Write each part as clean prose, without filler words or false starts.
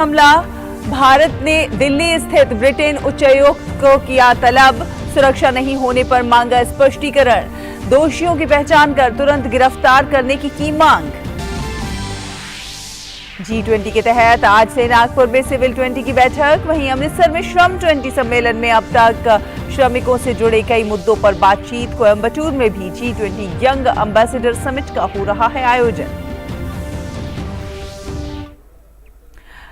मामला, भारत ने दिल्ली स्थित ब्रिटेन उच्चायुक्त को किया तलब, सुरक्षा नहीं होने पर मांगा स्पष्टीकरण, दोषियों की पहचान कर तुरंत गिरफ्तार करने की मांग। G20 के तहत आज से नागपुर में सिविल 20 की बैठक, वहीं अमृतसर में श्रम 20 सम्मेलन में अब तक श्रमिकों से जुड़े कई मुद्दों पर बातचीत। कोयंबटूर में भी G20 यंग एम्बेसडर समिट का हो रहा है आयोजन।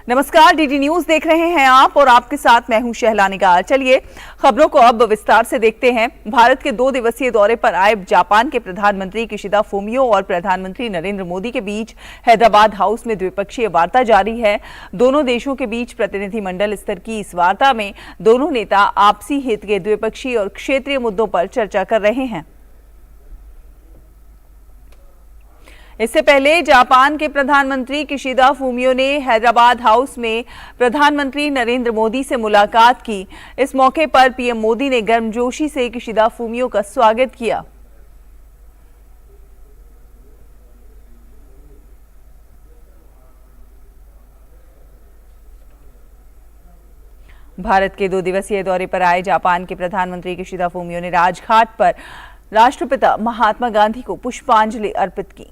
नमस्कार, डीडी न्यूज देख रहे हैं आप और आपके साथ मैं हूं शहला निगार। चलिए खबरों को अब विस्तार से देखते हैं। भारत के 2 दिवसीय दौरे पर आए जापान के प्रधानमंत्री किशिदा फुमियो और प्रधानमंत्री नरेंद्र मोदी के बीच हैदराबाद हाउस में द्विपक्षीय वार्ता जारी है। दोनों देशों के बीच प्रतिनिधिमंडल स्तर की इस वार्ता में दोनों नेता आपसी हित के द्विपक्षीय और क्षेत्रीय मुद्दों पर चर्चा कर रहे हैं। इससे पहले जापान के प्रधानमंत्री किशिदा फुमियो ने हैदराबाद हाउस में प्रधानमंत्री नरेंद्र मोदी से मुलाकात की। इस मौके पर पीएम मोदी ने गर्मजोशी से किशिदा फुमियो का स्वागत किया। भारत के 2 दिवसीय दौरे पर आए जापान के प्रधानमंत्री किशिदा फुमियो ने राजघाट पर राष्ट्रपिता महात्मा गांधी को पुष्पांजलि अर्पित की।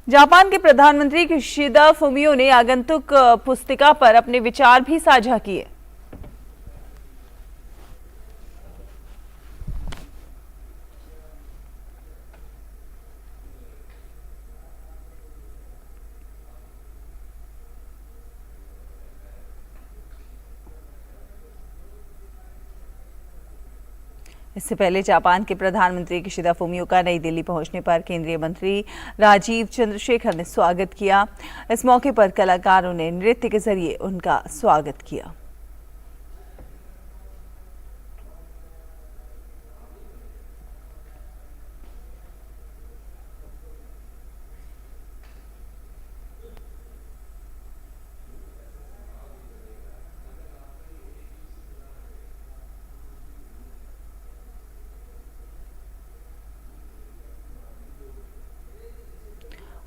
जापान के प्रधानमंत्री किशिदा फुमियो ने आगंतुक पुस्तिका पर अपने विचार भी साझा किए। इससे पहले जापान के प्रधानमंत्री किशिदा फुमियो का नई दिल्ली पहुंचने पर केंद्रीय मंत्री राजीव चंद्रशेखर ने स्वागत किया। इस मौके पर कलाकारों ने नृत्य के जरिए उनका स्वागत किया।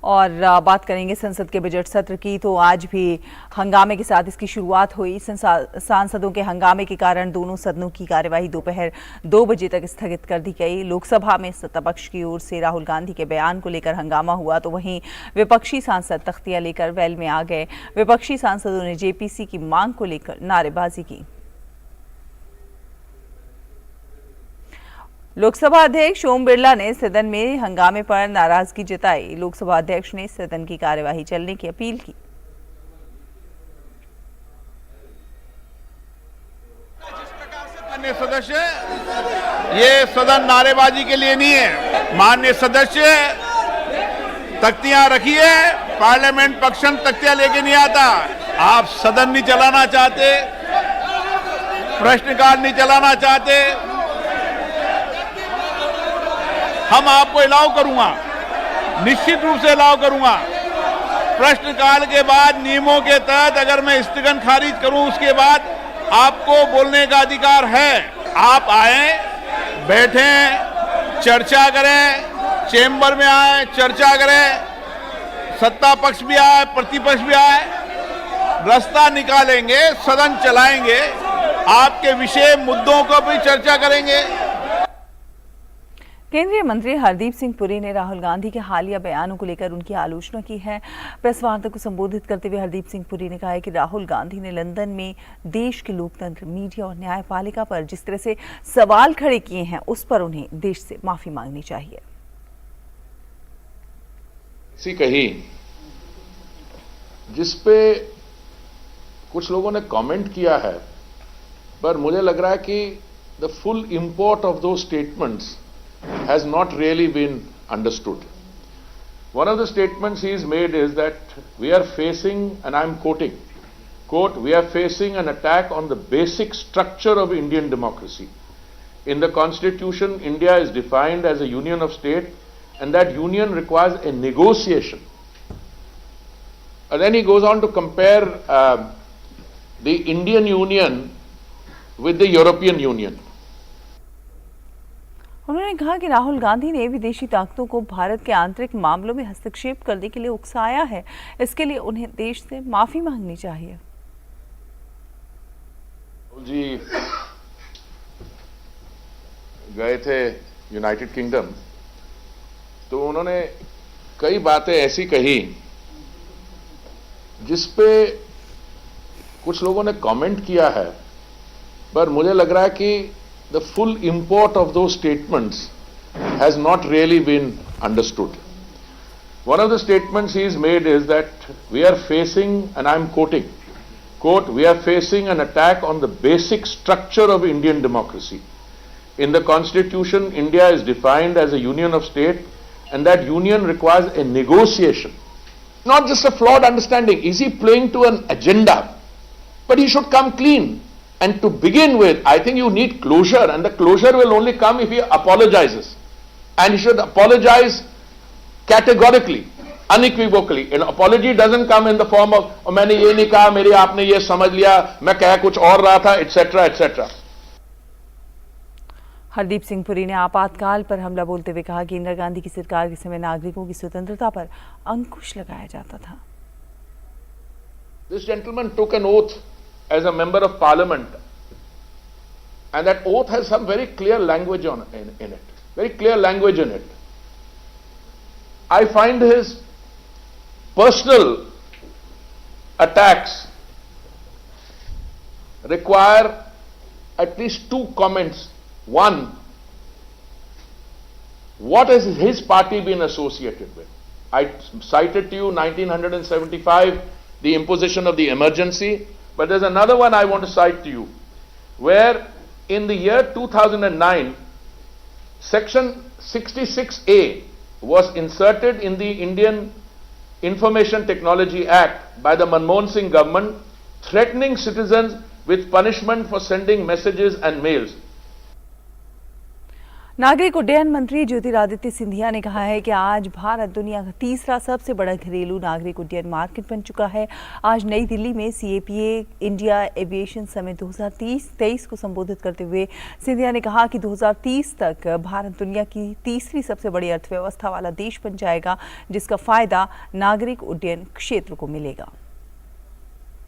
और बात करेंगे संसद के बजट सत्र की, तो आज भी हंगामे के साथ इसकी शुरुआत हुई। सांसदों के हंगामे के कारण दोनों सदनों की कार्यवाही दोपहर 2 बजे तक स्थगित कर दी गई। लोकसभा में सत्तापक्ष की ओर से राहुल गांधी के बयान को लेकर हंगामा हुआ, तो वहीं विपक्षी सांसद तख्तियां लेकर वेल में आ गए। विपक्षी सांसदों ने जेपीसी की मांग को लेकर नारेबाजी की। लोकसभा अध्यक्ष ओम बिरला ने सदन में हंगामे पर नाराजगी जताई। लोकसभा अध्यक्ष ने सदन की कार्यवाही चलने की अपील की। जिस प्रकार से माननीय सदस्य, ये सदन नारेबाजी के लिए नहीं है। माननीय सदस्य, तख्तियां रखिए, पार्लियामेंट पक्षन तख्तियां लेके नहीं आता। आप सदन नहीं चलाना चाहते, प्रश्नकाल नहीं चलाना चाहते, हम आपको अलाउ करूंगा, निश्चित रूप से अलाउ करूंगा। प्रश्नकाल के बाद नियमों के तहत अगर मैं स्थगन खारिज करूं, उसके बाद आपको बोलने का अधिकार है। आप आए, बैठें, चर्चा करें, चेंबर में आए, चर्चा करें, सत्ता पक्ष भी आए, प्रतिपक्ष भी आए, रास्ता निकालेंगे, सदन चलाएंगे, आपके विषय मुद्दों को भी चर्चा करेंगे। केंद्रीय मंत्री हरदीप सिंह पुरी ने राहुल गांधी के हालिया बयानों को लेकर उनकी आलोचना की है। प्रेस वार्ता को संबोधित करते हुए हरदीप सिंह पुरी ने कहा है कि राहुल गांधी ने लंदन में देश के लोकतंत्र, मीडिया और न्यायपालिका पर जिस तरह से सवाल खड़े किए हैं, उस पर उन्हें देश से माफी मांगनी चाहिए। कही जिसपे कुछ लोगों ने कमेंट किया है, पर मुझे लग रहा है कि the full import of those statements has not really been understood. One of the statements he has made is that we are facing, and I'm quoting, quote, we are facing an attack on the basic structure of Indian democracy. In the Constitution, India is defined as a union of states, and that union requires a negotiation. And then he goes on to compare the Indian Union with the European Union. उन्होंने कहा कि राहुल गांधी ने विदेशी ताकतों को भारत के आंतरिक मामलों में हस्तक्षेप करने के लिए उकसाया है। इसके लिए उन्हें देश से माफी मांगनी चाहिए। राहुल जी गए थे यूनाइटेड किंगडम, तो उन्होंने कई बातें ऐसी कही जिसपे कुछ लोगों ने कमेंट किया है, पर मुझे लग रहा है कि the full import of those statements has not really been understood. One of the statements he has made is that we are facing, and I'm quoting, quote, we are facing an attack on the basic structure of Indian democracy. In the Constitution, India is defined as a union of states, and that union requires a negotiation. Not just a flawed understanding. Is he playing to an agenda? But he should come clean. And to begin with, I think you need closure, and the closure will only come if he apologizes. And he should apologize categorically, unequivocally. An apology doesn't come in the form of, oh, मैंने ये नहीं कहा, मेरी आपने ये समझ लिया, मैं कह कुछ और रहा था, etc., etc. हरदीप सिंह पुरी ने आपातकाल पर हमला बोलते हुए कहा कि इंदिरा गांधी की सरकार के समय नागरिकों की स्वतंत्रता पर अंकुश लगाया जाता था। This gentleman took an oath as a member of parliament, and that oath has some very clear language in it, very clear language in it. I find his personal attacks require at least two comments. One, what has his party been associated with? I cited to you 1975, the imposition of the emergency. But there's another one I want to cite to you, where in the year 2009, Section 66A was inserted in the Indian Information Technology Act by the Manmohan Singh government, threatening citizens with punishment for sending messages and mails. नागरिक उड्डयन मंत्री ज्योतिरादित्य सिंधिया ने कहा है कि आज भारत दुनिया का तीसरा सबसे बड़ा घरेलू नागरिक उड्डयन मार्केट बन चुका है। आज नई दिल्ली में CAPA इंडिया एविएशन समिट 2023 को संबोधित करते हुए सिंधिया ने कहा कि 2030 तक भारत दुनिया की तीसरी सबसे बड़ी अर्थव्यवस्था वाला देश बन जाएगा, जिसका फायदा नागरिक उड्डयन क्षेत्र को मिलेगा।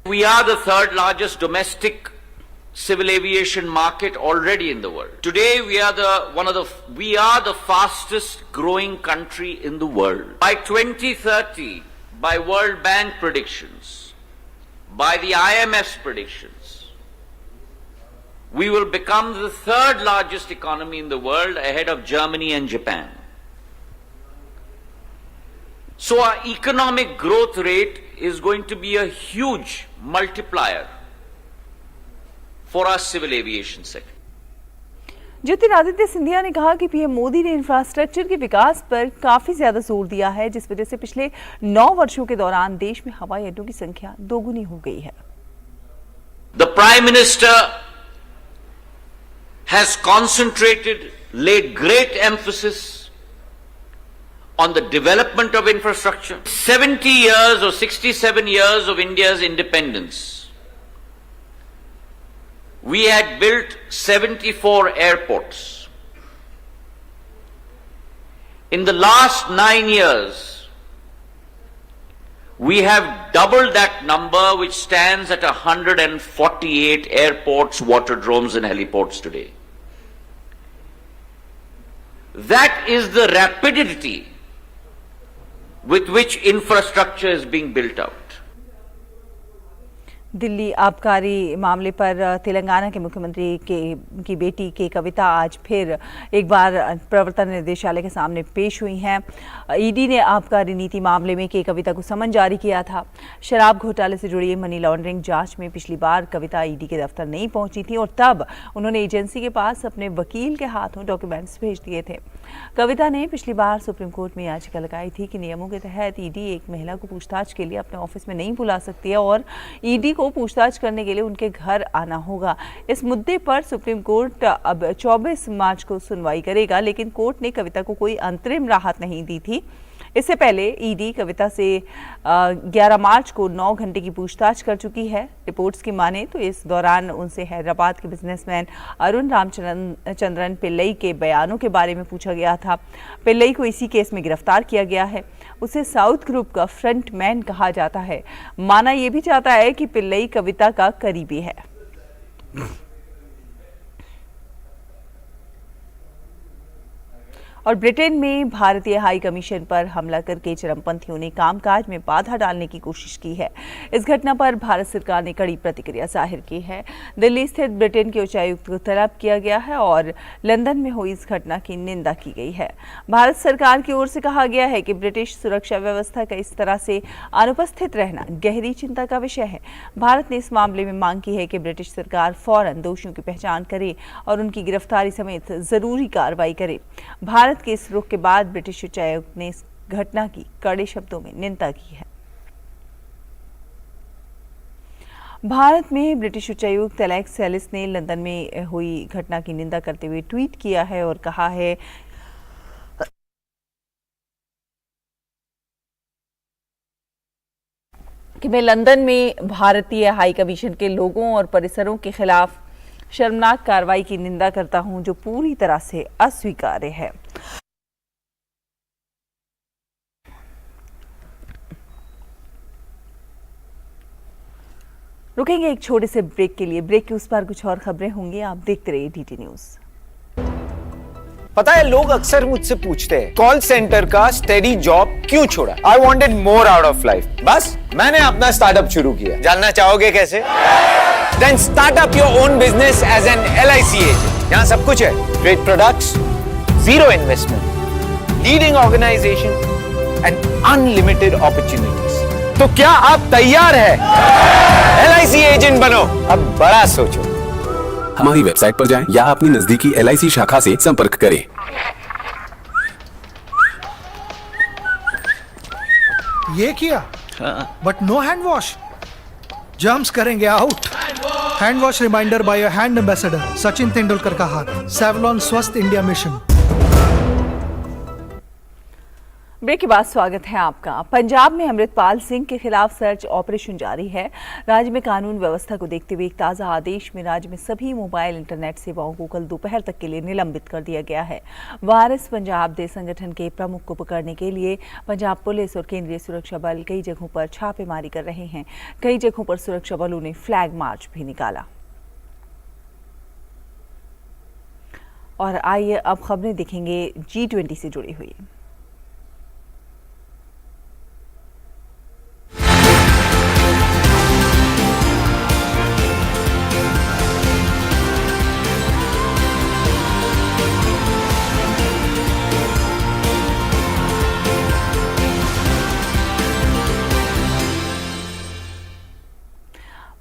We are the third largest domestic civil aviation market already in the world. Today we are the fastest growing country in the world. By 2030, by World Bank predictions, by the IMF's predictions, we will become the third largest economy in the world, ahead of Germany and Japan. So our economic growth rate is going to be a huge multiplier for our civil aviation sector. Jyotiraditya Scindia ने कहा कि PM Modi ने infrastructure के विकास पर काफी ज्यादा जोर दिया है, जिस वजह से पिछले 9 वर्षों के दौरान देश में हवाई अड्डों की संख्या दोगुनी हो गई है। The Prime Minister has concentrated, laid great emphasis on the development of infrastructure. 70 years or 67 years of India's independence, we had built 74 airports. In the last 9 years, we have doubled that number, which stands at 148 airports, waterdromes and heliports today. That is the rapidity with which infrastructure is being built out. Delhi आबकारी मामले पर तेलंगाना के मुख्यमंत्री की बेटी के कविता आज फिर एक बार प्रवर्तन निदेशालय के सामने पेश हुई हैं। ईडी ने आबकारी नीति मामले में के कविता को समन जारी किया था। शराब घोटाले से जुड़ी मनी लॉन्ड्रिंग जांच में पिछली बार कविता ईडी के दफ्तर नहीं पहुंची थी और तब उन्होंने एजेंसी के पास अपने वकील के हाथों डॉक्यूमेंट्स भेज दिए थे। कविता ने पिछली बार सुप्रीम कोर्ट में याचिका लगाई थी कि नियमों के तहत ईडी एक महिला को पूछताछ के लिए अपने ऑफिस में नहीं बुला सकती है और ईडी को पूछताछ करने के लिए उनके घर आना होगा। इस मुद्दे पर सुप्रीम कोर्ट अब 24 मार्च को सुनवाई करेगा, लेकिन कोर्ट ने कविता को कोई अंतरिम राहत नहीं दी थी। इससे पहले ईडी कविता से 11 मार्च को 9 घंटे की पूछताछ कर चुकी है। रिपोर्ट्स की माने तो इस दौरान उनसे हैदराबाद के बिजनेसमैन अरुण रामचंद्रन पिल्लई के बयानों के बारे में पूछा गया था। पिल्लई को इसी केस में गिरफ्तार किया गया है। उसे साउथ ग्रुप का फ्रंटमैन कहा जाता है। माना यह भी चाहता है कि पिल्लई कविता का करीबी है। और ब्रिटेन में भारतीय हाई कमीशन पर हमला करके चरमपंथियों ने कामकाज में बाधा डालने की कोशिश की है। इस घटना पर भारत सरकार ने कड़ी प्रतिक्रिया जाहिर की है। दिल्ली स्थित ब्रिटेन के उच्चायुक्त को तलब किया गया है और लंदन में हुई इस घटना की निंदा की गई है। भारत सरकार की ओर से कहा गया है कि ब्रिटिश सुरक्षा व्यवस्था का इस तरह से अनुपस्थित रहना गहरी चिंता का विषय है। भारत ने इस मामले में मांग की है कि ब्रिटिश सरकार फौरन दोषियों की पहचान करे और उनकी गिरफ्तारी समेत जरूरी कार्रवाई करे। भारत के इस रुख के बाद ब्रिटिश उच्चायुक्त ने इस घटना की कड़े शब्दों में निंदा की है। भारत में ब्रिटिश उच्चायुक्त एलेक्स एलिस ने लंदन में हुई घटना की निंदा करते हुए ट्वीट किया है और कहा है कि मैं लंदन में भारतीय हाई कमीशन के लोगों और परिसरों के खिलाफ शर्मनाक कार्रवाई की निंदा करता हूं जो पूरी तरह से अस्वीकार्य है। रुकेंगे एक छोटे से ब्रेक के लिए। ब्रेक के उस पार कुछ और खबरें होंगी। आप देखते रहिए डीटी न्यूज। पता है, लोग अक्सर मुझसे पूछते हैं कॉल सेंटर का स्टेडी जॉब क्यों छोड़ा। I wanted more out of life. बस मैंने अपना स्टार्टअप शुरू किया। जानना चाहोगे कैसे? Then start up your own business as an LIC agent. यहाँ सब कुछ है। Great products, zero investment, leading organization and unlimited opportunities. तो क्या आप तैयार हैं? LIC एजेंट बनो। अब बड़ा सोचो। हमारी वेबसाइट पर जाएं या अपनी नजदीकी LIC शाखा से संपर्क करें। ये किया but no hand wash. Germs करेंगे out. Hand wash reminder by your hand ambassador Sachin Tendulkar का हाथ। सेवलॉन स्वस्थ इंडिया मिशन। ब्रेक के बाद स्वागत है आपका। पंजाब में अमृतपाल सिंह के खिलाफ सर्च ऑपरेशन जारी है। राज्य में कानून व्यवस्था को देखते हुए एक ताज़ा आदेश में राज्य में सभी मोबाइल इंटरनेट सेवाओं को कल दोपहर तक के लिए निलंबित कर दिया गया है। वारिस पंजाब दे संगठन के प्रमुख को पकड़ने के लिए पंजाब पुलिस और केंद्रीय सुरक्षा बल कई जगहों पर छापेमारी कर रहे हैं। कई जगहों पर सुरक्षा बलों ने फ्लैग मार्च भी निकाला। और आइए अब खबरें देखेंगे G20 से जुड़ी हुई।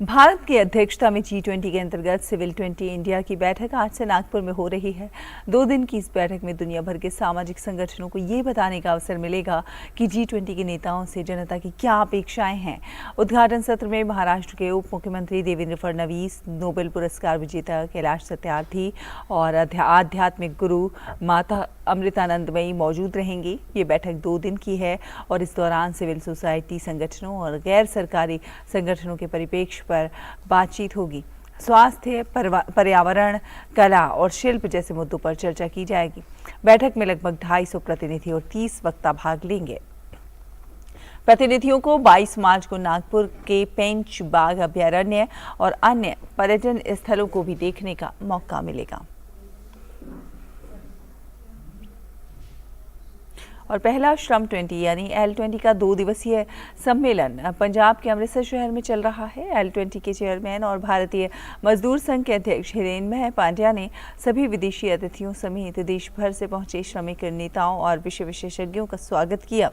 भारत की अध्यक्षता में G20 के अंतर्गत सिविल 20 इंडिया की बैठक आज से नागपुर में हो रही है। 2 दिन की इस बैठक में दुनिया भर के सामाजिक संगठनों को ये बताने का अवसर मिलेगा कि G20 के नेताओं से जनता की क्या अपेक्षाएं हैं। उद्घाटन सत्र में महाराष्ट्र के उप मुख्यमंत्री देवेंद्र फडणवीस, नोबेल पुरस्कार विजेता कैलाश सत्यार्थी और आध्यात्मिक गुरु माता अमृतानंदमयी मौजूद रहेंगी। ये बैठक 2 दिन की है और इस दौरान सिविल सोसाइटी संगठनों और गैर सरकारी संगठनों के परिप्रेक्ष्य पर बातचीत होगी। स्वास्थ्य, पर्यावरण, कला और शिल्प जैसे मुद्दों पर चर्चा की जाएगी। बैठक में लगभग 250 प्रतिनिधि और 30 वक्ता भाग लेंगे। प्रतिनिधियों को 22 मार्च को नागपुर के पेंच बाग अभ्यारण्य और अन्य पर्यटन स्थलों को भी देखने का मौका मिलेगा। और पहला श्रम 20 यानी L20 का 2 दिवसीय सम्मेलन पंजाब के अमृतसर शहर में चल रहा है। L20 के चेयरमैन और भारतीय मजदूर संघ के अध्यक्ष हिरेनमय पांड्या ने सभी विदेशी अतिथियों समेत देश भर से पहुंचे श्रमिक नेताओं और विषय विशेषज्ञों का स्वागत किया।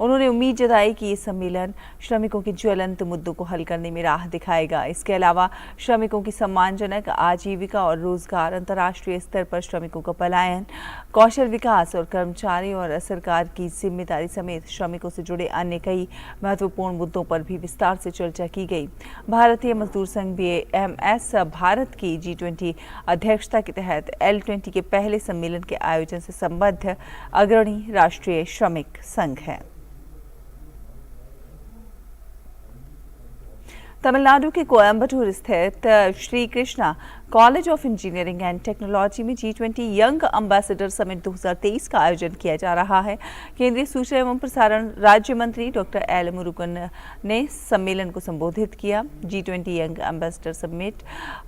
उन्होंने उम्मीद जताई कि ये सम्मेलन श्रमिकों के ज्वलंत मुद्दों को हल करने में राह दिखाएगा। इसके अलावा श्रमिकों की सम्मानजनक आजीविका और रोजगार, अंतर्राष्ट्रीय स्तर पर श्रमिकों का पलायन, कौशल विकास और कर्मचारी और सरकार की जिम्मेदारी समेत श्रमिकों से जुड़े अन्य कई महत्वपूर्ण मुद्दों पर भी विस्तार से चर्चा की गई। भारतीय मजदूर संघ BAMS भारत की G20 अध्यक्षता के तहत L20 के पहले सम्मेलन के आयोजन से संबद्ध अग्रणी राष्ट्रीय श्रमिक संघ है। तमिलनाडु के कोयम्बटूर स्थित Shri Krishna college of engineering and technology में G20 यंग एम्बेसडर समिट 2023 का आयोजन किया जा रहा है। केंद्रीय सूचना एवं प्रसारण राज्य मंत्री डॉक्टर एल मुरुगन ने सम्मेलन को संबोधित किया। G20 यंग एम्बेसडर समिट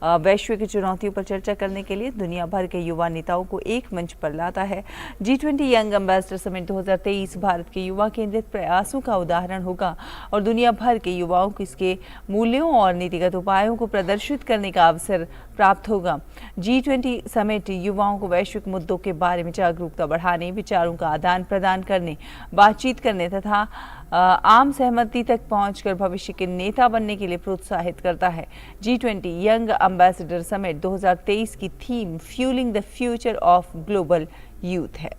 वैश्विक चुनौतियों पर चर्चा करने के लिए दुनिया भर के युवा नेताओं को एक मंच पर लाता है। G20 young ambassador summit 2023 Bharat के युवा केंद्रित प्रयासों का उदाहरण होगा और दुनिया भर के युवाओं को इसके मूल्यों और नीतिगत उपायों को प्रदर्शित करने का अवसर प्राप्त होगा। G20 समिट युवाओं को वैश्विक मुद्दों के बारे में जागरूकता बढ़ाने, विचारों का आदान प्रदान करने, बातचीत करने तथा आम सहमति तक पहुंचकर भविष्य के नेता बनने के लिए प्रोत्साहित करता है। G20 यंग एम्बेसडर समिट 2023 की theme fuelling the future of global youth है।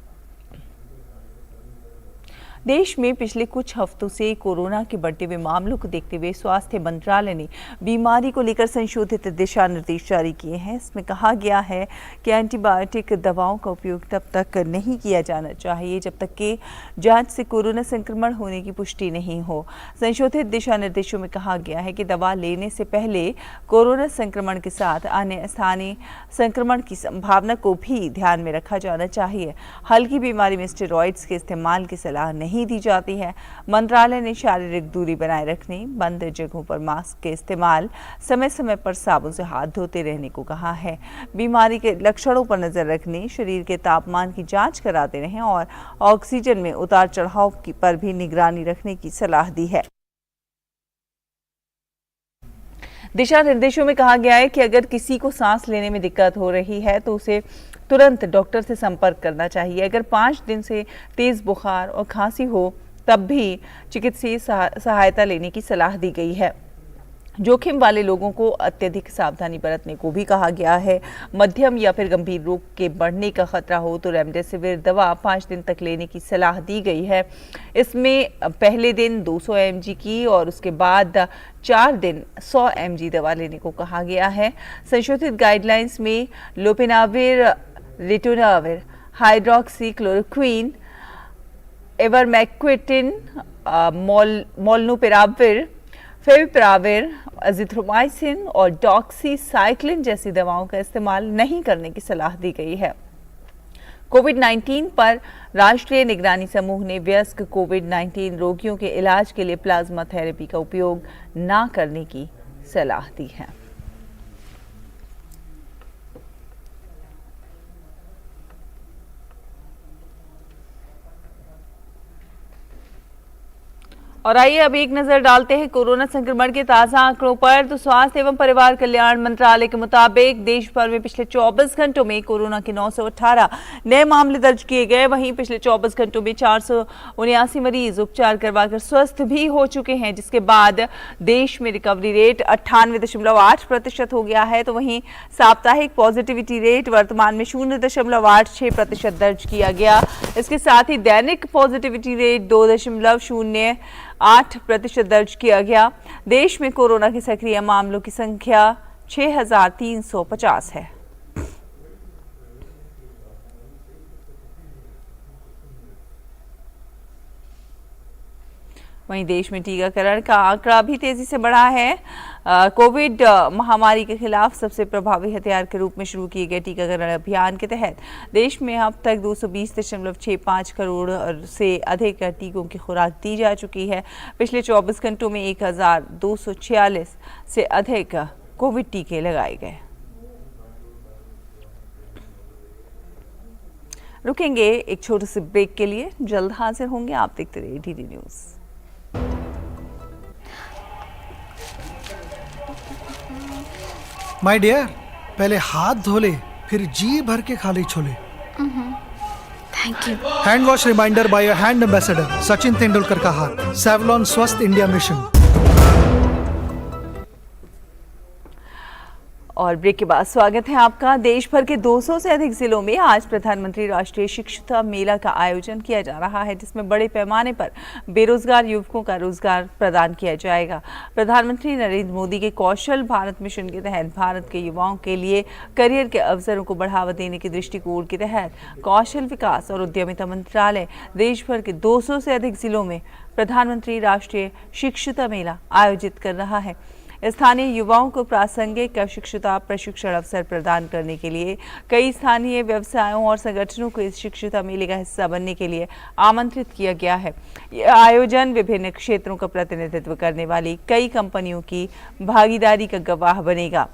देश में पिछले कुछ हफ्तों से कोरोना के बढ़ते हुए मामलों को देखते हुए स्वास्थ्य मंत्रालय ने बीमारी को लेकर संशोधित दिशा निर्देश जारी किए हैं। इसमें कहा गया है कि एंटीबायोटिक दवाओं का उपयोग तब तक नहीं किया जाना चाहिए जब तक कि जांच से कोरोना संक्रमण होने की पुष्टि नहीं हो। संशोधित दिशा निर्देशों में कहा गया है कि दवा लेने से पहले कोरोना संक्रमण के साथ अन्य स्थानीय संक्रमण की संभावना को भी ध्यान में रखा जाना चाहिए। हल्की बीमारी में स्टेरॉइड्स के इस्तेमाल की सलाह नहीं दी जाती है। मंत्रालय ने शारीरिक दूरी बनाए रखने, बंद जगहों पर मास्क के इस्तेमाल, समय समय पर साबुन से हाथ धोते रहने को कहा है। बीमारी के लक्षणों पर नजर रखने, शरीर के तापमान की जांच कराते रहें और ऑक्सीजन में उतार चढ़ाव पर भी निगरानी रखने की सलाह दी है। दिशा निर्देशों में कहा गया है कि अगर किसी को सांस लेने में दिक्कत हो रही है तो उसे तुरंत डॉक्टर से संपर्क करना चाहिए। अगर 5 दिन से तेज बुखार और खांसी हो तब भी चिकित्सीय सहायता लेने की सलाह दी गई है। जोखिम वाले लोगों को अत्यधिक सावधानी बरतने को भी कहा गया है। मध्यम या फिर गंभीर रोग के बढ़ने का खतरा हो तो रेमडेसिविर दवा 5 दिन तक लेने की सलाह दी गई है। इसमें पहले दिन 200 mg की और उसके बाद 4 दिन 100 mg दवा लेने को कहा गया है। संशोधित गाइडलाइंस में lopinavir, ritonavir, hydroxychloroquine, ivermectin, molnupiravir, favipiravir, azithromycin और डॉक्सीसाइक्लिन जैसी दवाओं का इस्तेमाल नहीं करने की सलाह दी गई है। कोविड-19 पर राष्ट्रीय निगरानी समूह ने वयस्क कोविड-19 रोगियों के इलाज के लिए प्लाज्मा थेरेपी का उपयोग न करने की सलाह दी है। और आइए अब एक नजर डालते हैं कोरोना संक्रमण के ताजा आंकड़ों पर। तो स्वास्थ्य एवं परिवार कल्याण मंत्रालय के मुताबिक देश भर में पिछले 24 घंटों में कोरोना के 918 नए मामले दर्ज किए गए। वहीं पिछले 24 घंटों में 479 मरीज उपचार करवाकर स्वस्थ भी हो चुके हैं, जिसके बाद देश में रिकवरी रेट 98.8% हो गया है। तो वहीं साप्ताहिक पॉजिटिविटी रेट वर्तमान में 0.86% दर्ज किया गया। इसके साथ ही दैनिक पॉजिटिविटी रेट 2.08% दर्ज किया गया। देश में कोरोना के सक्रिय मामलों की संख्या 6,350 है। वहीं देश में टीकाकरण का आंकड़ा भी तेजी से बढ़ा है। कोविड महामारी के खिलाफ सबसे प्रभावी हथियार के रूप में शुरू किए गए टीकाकरण अभियान के तहत देश में अब तक 220.65 करोड़ से अधिक टीकों की खुराक दी जा चुकी है। पिछले 24 घंटों में 1,246 से अधिक कोविड टीके लगाए गए। रुकेंगे एक छोटे से ब्रेक के लिए, जल्द हाजिर होंगे। आप देखते रहिए डीडी न्यूज़। माय डियर, पहले हाथ धो ले, फिर जी भर के खा ले छोले। Thank you. Hand wash reminder by a hand ambassador, Sachin Tendulkar का हाथ। सेवलॉन स्वस्थ इंडिया मिशन। और ब्रेक के बाद स्वागत है आपका। देश भर के 200 से अधिक जिलों में आज प्रधानमंत्री राष्ट्रीय शिक्षुता मेला का आयोजन किया जा रहा है, जिसमें बड़े पैमाने पर बेरोजगार युवकों का रोजगार प्रदान किया जाएगा। प्रधानमंत्री नरेंद्र मोदी के कौशल भारत मिशन के तहत भारत के युवाओं के लिए करियर के अवसरों को बढ़ावा देने के दृष्टिकोण के तहत कौशल विकास और उद्यमिता मंत्रालय देश भर के 200 से अधिक जिलों में प्रधानमंत्री राष्ट्रीय शिक्षुता मेला आयोजित कर रहा है। स्थानीय युवाओं को प्रासंगिक शिक्षुता प्रशिक्षण अवसर प्रदान करने के लिए कई स्थानीय व्यवसायों और संगठनों को इस शिक्षुता मेले का हिस्सा बनने के लिए आमंत्रित किया गया है। यह आयोजन विभिन्न क्षेत्रों का प्रतिनिधित्व करने वाली कई कंपनियों की भागीदारी का गवाह बनेगा।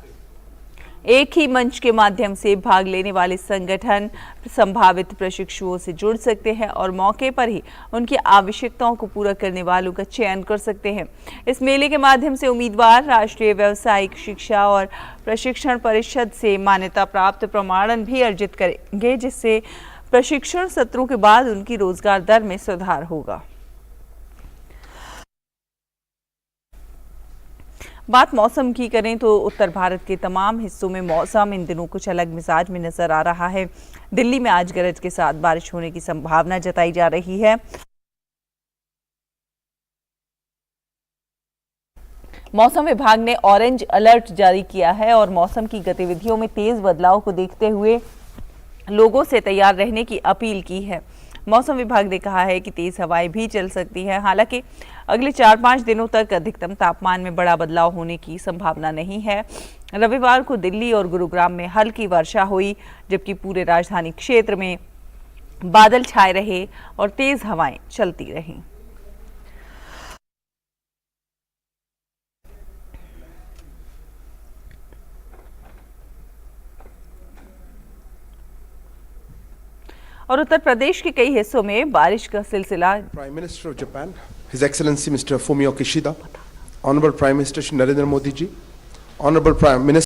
एक ही मंच के माध्यम से भाग लेने वाले संगठन संभावित प्रशिक्षुओं से जुड़ सकते हैं और मौके पर ही उनकी आवश्यकताओं को पूरा करने वालों का चयन कर सकते हैं। इस मेले के माध्यम से उम्मीदवार राष्ट्रीय व्यावसायिक शिक्षा और प्रशिक्षण परिषद से मान्यता प्राप्त प्रमाणन भी अर्जित करेंगे, जिससे प्रशिक्षण सत्रों के बाद उनकी रोजगार दर में सुधार होगा। बात मौसम की करें तो उत्तर भारत के तमाम हिस्सों में मौसम इन दिनों कुछ अलग मिजाज में नजर आ रहा है। दिल्ली में आज गरज के साथ बारिश होने की संभावना जताई जा रही है। मौसम विभाग ने ऑरेंज अलर्ट जारी किया है और मौसम की गतिविधियों में तेज बदलाव को देखते हुए लोगों से तैयार रहने की अपील की है। मौसम विभाग ने कहा है कि तेज हवाएं भी चल सकती है। हालांकि अगले 4-5 दिनों तक अधिकतम तापमान में बड़ा बदलाव होने की संभावना नहीं है। रविवार को दिल्ली और गुरुग्राम में हल्की वर्षा हुई, जबकि पूरे राजधानी क्षेत्र में बादल छाए रहे और तेज हवाएं चलती रहीं। और उत्तर प्रदेश के कई हिस्सों में बारिश का सिलसिला। Prime Minister of Japan, His Excellency Mr. Fumio Kishida, Honorable Prime Minister Shri Narendra Modi ji, Honorable Prime Minister